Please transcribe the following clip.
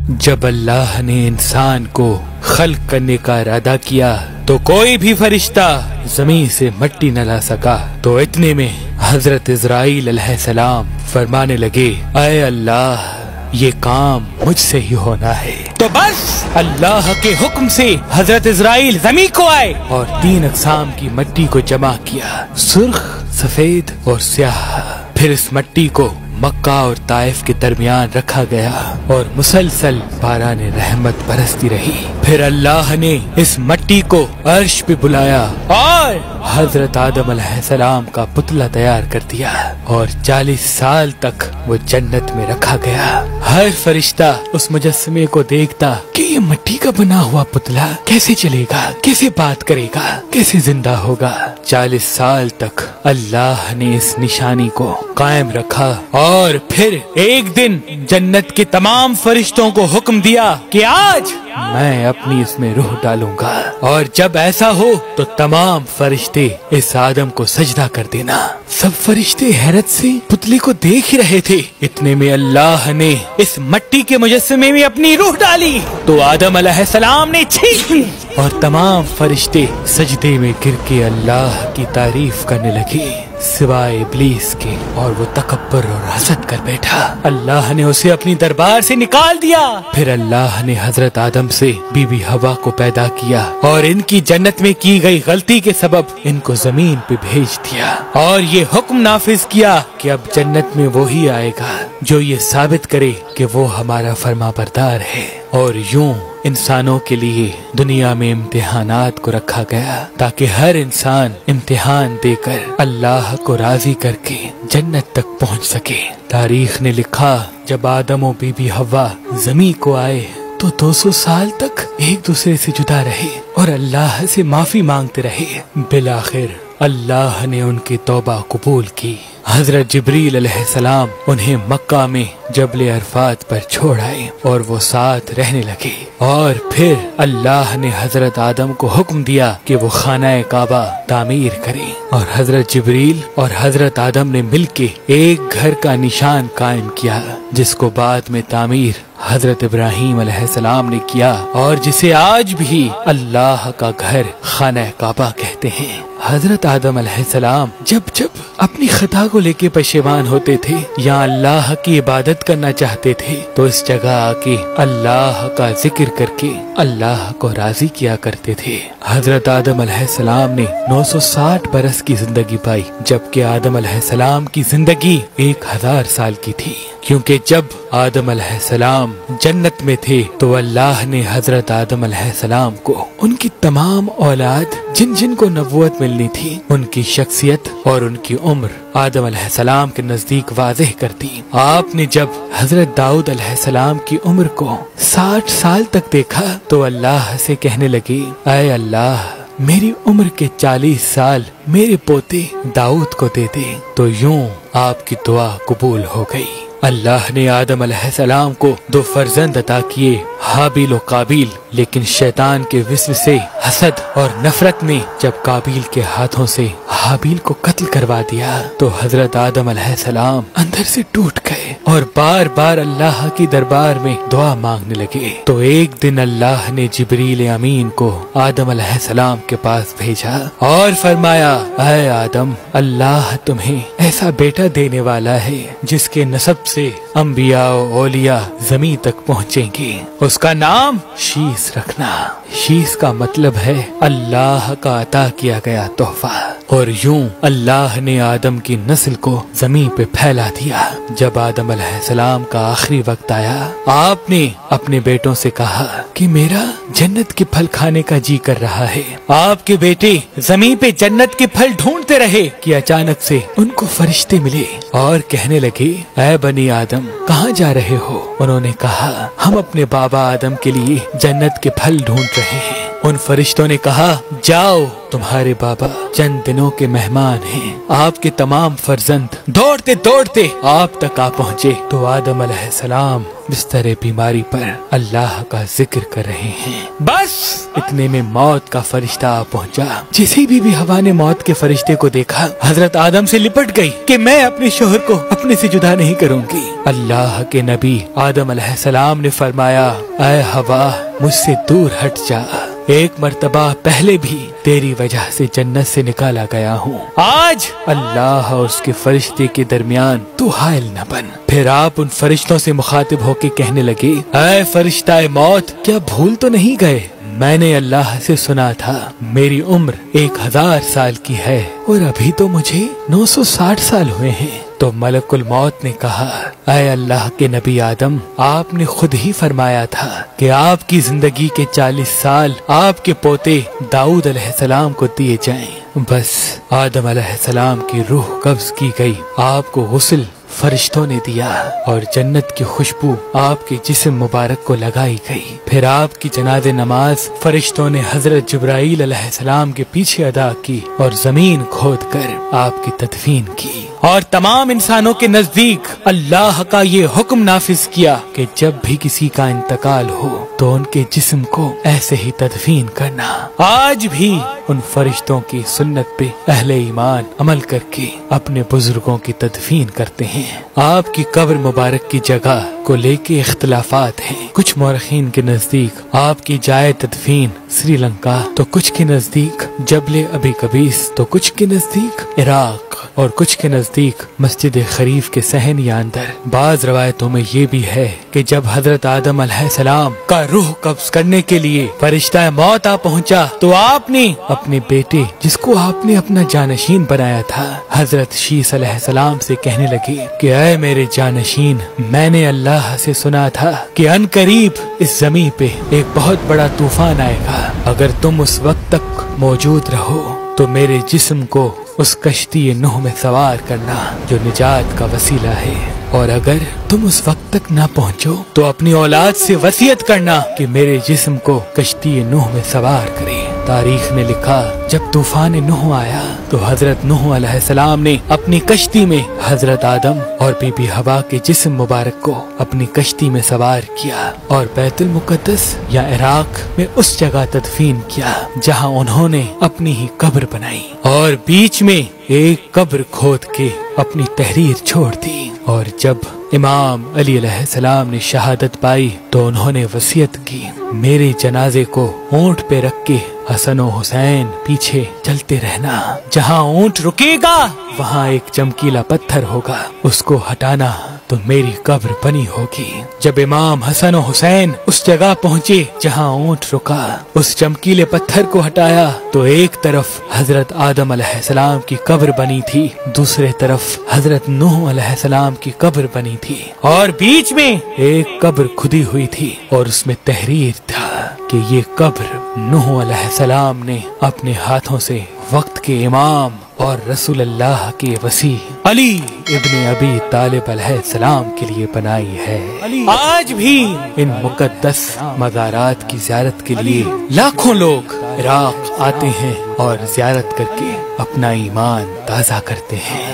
जब अल्लाह ने इंसान को खल्क करने का इरादा किया तो कोई भी फरिश्ता जमीन से मिट्टी न ला सका। तो इतने में हजरत इजराइल अलैहिस्सलाम फरमाने लगे, ऐ अल्लाह, ये काम मुझसे ही होना है। तो बस अल्लाह के हुक्म से हजरत इजराइल जमीन को आए और 3 अक़साम की मिट्टी को जमा किया, सुर्ख, सफेद और स्याह। फिर इस मिट्टी को मक्का और ताइफ के दरमियान रखा गया और मुसलसल बारान रहमत बरसती रही। फिर अल्लाह ने इस मिट्टी को अर्श पे बुलाया और हजरत आदम अलैहिस्सलाम का पुतला तैयार कर दिया और 40 साल तक वो जन्नत में रखा गया। हर फरिश्ता उस मुजस्समे को देखता कि ये मिट्टी का बना हुआ पुतला कैसे चलेगा, कैसे बात करेगा, कैसे जिंदा होगा। 40 साल तक अल्लाह ने इस निशानी को कायम रखा और फिर एक दिन जन्नत के तमाम फरिश्तों को हुक्म दिया कि आज मैं अपनी इसमें रूह डालूंगा और जब ऐसा हो तो तमाम फरिश्ते इस आदम को सजदा कर देना। सब फरिश्ते हैरत से पुतले को देख ही रहे थे। इतने में अल्लाह ने इस मिट्टी के मुजस्समे में अपनी रूह डाली तो आदम अलैहिस्सलाम ने छींक ली और तमाम फरिश्ते सजदे में गिर के अल्लाह की तारीफ करने लगे सिवाय इब्लीस के, और वो तकब्बर और हसद कर बैठा। अल्लाह ने उसे अपनी दरबार से निकाल दिया। फिर अल्लाह ने हजरत आदम से बीबी हवा को पैदा किया और इनकी जन्नत में की गई गलती के सबब इनको जमीन पे भेज दिया और ये हुक्म नाफिज किया कि अब जन्नत में वो ही आएगा जो ये साबित करे कि वो हमारा फरमाबरदार है। और यूं इंसानों के लिए दुनिया में इम्तिहानात को रखा गया ताकि हर इंसान इम्तिहान देकर अल्लाह को राजी करके जन्नत तक पहुंच सके। तारीख ने लिखा, जब आदम और बीबी हवा जमीन को आए तो 200 साल तक एक दूसरे से जुदा रहे और अल्लाह से माफी मांगते रहे। बिलाखिर अल्लाह ने उनकी तौबा कबूल की। हजरत जिब्रील अलैहिस्सलाम उन्हें मक्का में जबल अरफात पर छोड़ आए और वो साथ रहने लगे। और फिर अल्लाह ने हजरत आदम को हुक्म दिया कि वो खाना काबा तामीर करें और हजरत जिब्रील और हजरत आदम ने मिलके एक घर का निशान कायम किया जिसको बाद में तामीर हजरत इब्राहीम अलैहिस्सलाम ने किया और जिसे आज भी अल्लाह का घर खाना काबा कहते हैं। हजरत आदम अलैहिस्सलाम जब जब अपनी खता को लेके पशेमान होते थे या अल्लाह की इबादत करना चाहते थे तो इस जगह आके अल्लाह का जिक्र करके अल्लाह को राजी किया करते थे। हजरत आदम अलैहिस्सलाम ने 960 बरस की जिंदगी पाई जबकि आदम अलैहिस्सलाम की जिंदगी 1000 साल की थी, क्योंकि जब आदम अलैहिस्सलाम जन्नत में थे तो अल्लाह ने हजरत आदम अलैहिस्सलाम को उनकी तमाम औलाद जिन जिन को नबूवत मिलनी थी उनकी शख्सियत और उनकी उम्र आदम अलैहिस्सलाम के नजदीक वाज़ेह कर दी। आपने जब हजरत दाऊद अलैहिस्सलाम की उम्र को 60 साल तक देखा तो अल्लाह से कहने लगे, ऐ अल्लाह, मेरी उम्र के 40 साल मेरे पोते दाऊद को दे दे। तो यूं आपकी दुआ कबूल हो गई। अल्लाह ने आदम अलैहिस्सलाम को 2 फर्जंद अता किए, हाबिल और काबिल। लेकिन शैतान के विस्वसे, हसद और नफरत ने जब काबिल के हाथों से हाबिल को कत्ल करवा दिया तो हजरत आदम अलैहिस्सलाम अंदर से टूट गए और बार बार अल्लाह की दरबार में दुआ मांगने लगे। तो एक दिन अल्लाह ने जिब्रील अमीन को आदम अलैहिस्सलाम के पास भेजा और फरमाया, ऐ आदम, अल्लाह तुम्हें ऐसा बेटा देने वाला है जिसके नसब से अंबिया और औलिया जमीन तक पहुँचेंगे। उसका नाम शीस रखना। शीस का मतलब है अल्लाह का अता किया गया तोहफा। और यूं अल्लाह ने आदम की नस्ल को जमीन पे फैला दिया। जब आदम अलैहिस्सलाम का आखिरी वक्त आया, आपने अपने बेटों से कहा कि मेरा जन्नत के फल खाने का जी कर रहा है। आपके बेटे जमीन पे जन्नत के फल ढूंढते रहे कि अचानक से उनको फरिश्ते मिले और कहने लगे, ऐ बनी आदम, कहाँ जा रहे हो? उन्होंने कहा, हम अपने बाबा आदम के लिए जन्नत के फल ढूंढ रहे हैं। उन फरिश्तों ने कहा, जाओ, तुम्हारे बाबा चंद दिनों के मेहमान हैं। आपके तमाम फर्जंद दौड़ते दौड़ते आप तक आ पहुँचे तो आदम अलैहिस्सलाम बिस्तर बीमारी पर अल्लाह का जिक्र कर रहे हैं। बस इतने में मौत का फरिश्ता आ पहुँचा। जिसी भी हवा ने मौत के फरिश्ते को देखा, हजरत आदम से लिपट गई कि मैं अपने शोहर को अपने से जुदा नहीं करूँगी। अल्लाह के नबी आदम अलैहिस्सलाम ने फरमाया, ऐ हवा, मुझसे दूर हट जा। एक मर्तबा पहले भी तेरी वजह से जन्नत से निकाला गया हूँ। आज अल्लाह और उसके फरिश्ते के दरमियान तू हायल न बन। फिर आप उन फरिश्तों से मुखातिब होके कहने लगे, ऐ फरिश्ता मौत, क्या भूल तो नहीं गए? मैंने अल्लाह से सुना था मेरी उम्र 1000 साल की है और अभी तो मुझे 960 साल हुए हैं। तो मलकुल मौत ने कहा, ऐ अल्लाह के नबी आदम, आपने खुद ही फरमाया था कि आपकी जिंदगी के 40 साल आपके पोते दाऊद अलैहिस्सलाम को दिए जाएं। बस आदम अलैहिस्सलाम की रूह कब्ज की गई, आपको गुस्ल फरिश्तों ने दिया और जन्नत की खुशबू आपके जिस्म मुबारक को लगाई गई। फिर आपकी जनाज़े नमाज फरिश्तों ने हजरत जिब्राईल अलैहिस्सलाम के पीछे अदा की और जमीन खोद कर आपकी तदफीन की और तमाम इंसानों के नजदीक अल्लाह का ये हुक्म नाफिज किया कि जब भी किसी का इंतकाल हो तो उनके जिस्म को ऐसे ही तदफीन करना। आज भी उन फरिश्तों की सुन्नत पे अहले ईमान अमल करके अपने बुजुर्गों की तदफीन करते हैं। आपकी कब्र मुबारक की जगह को लेके इख्तिलाफात हैं। कुछ मौरखीन के नजदीक आपकी जाए तदफीन श्रीलंका, तो कुछ के नजदीक जबले अबी कबीस, तो कुछ के नजदीक इराक और कुछ के नजदीक मस्जिद खरीफ के सहन या अंदर। बाज रवायतों में ये भी है कि जब हजरत आदम अलैहिस्सलाम का रूह कब्ज करने के लिए फरिश्ता मौत आ पहुंचा तो आपने अपने बेटे, जिसको आपने अपना जानशीन बनाया था, हजरत शीस अलैहिस्सलाम से कहने लगे कि ऐ मेरे जानशीन, मैंने अल्लाह से सुना था कि अनकरीब इस जमीन पे एक बहुत बड़ा तूफान आएगा। अगर तुम उस वक्त तक मौजूद रहो तो मेरे जिस्म को उस कश्ती नूह में सवार करना जो निजात का वसीला है, और अगर तुम उस वक्त तक ना पहुँचो तो अपनी औलाद से वसीयत करना कि मेरे जिस्म को कश्ती नूह में सवार करे। तारीख ने लिखा, जब तूफान नूह आया तो हजरत नूह अलैहिस्सलाम ने अपनी कश्ती में हजरत आदम और बीबी हवा के जिस्म मुबारक को अपनी कश्ती में सवार किया और बैतुल मुकद्दस या इराक में उस जगह तदफीन किया जहां उन्होंने अपनी ही कब्र बनाई और बीच में एक कब्र खोद के अपनी तहरीर छोड़ दी। और जब इमाम अली अलैहिस्सलाम ने शहादत पाई तो उन्होंने वसीयत की, मेरे जनाजे को ऊंट पे रख के हसन और हुसैन पीछे चलते रहना, जहाँ ऊंट रुकेगा वहाँ एक चमकीला पत्थर होगा, उसको हटाना तो मेरी कब्र बनी होगी। जब इमाम हसन और हुसैन उस जगह पहुँचे जहाँ ऊंट रुका, उस चमकीले पत्थर को हटाया तो एक तरफ हजरत आदम अलैहिस्सलाम की कब्र बनी थी, दूसरे तरफ हजरत नूह अलैहिस्सलाम की कब्र बनी थी और बीच में एक कब्र खुदी हुई थी और उसमें तहरीर था कि ये कब्र नूह अलैहिस्सलाम ने अपने हाथों से वक्त के इमाम और रसूल अल्लाह के वसी अली इब्ने अबी तालिब अलैहिस्सलाम के लिए बनाई है। आज भी इन मुकद्दस मज़ारात की ज़ियारत के लिए लाखों लोग इराक आते हैं और ज़ियारत करके अपना ईमान ताज़ा करते हैं।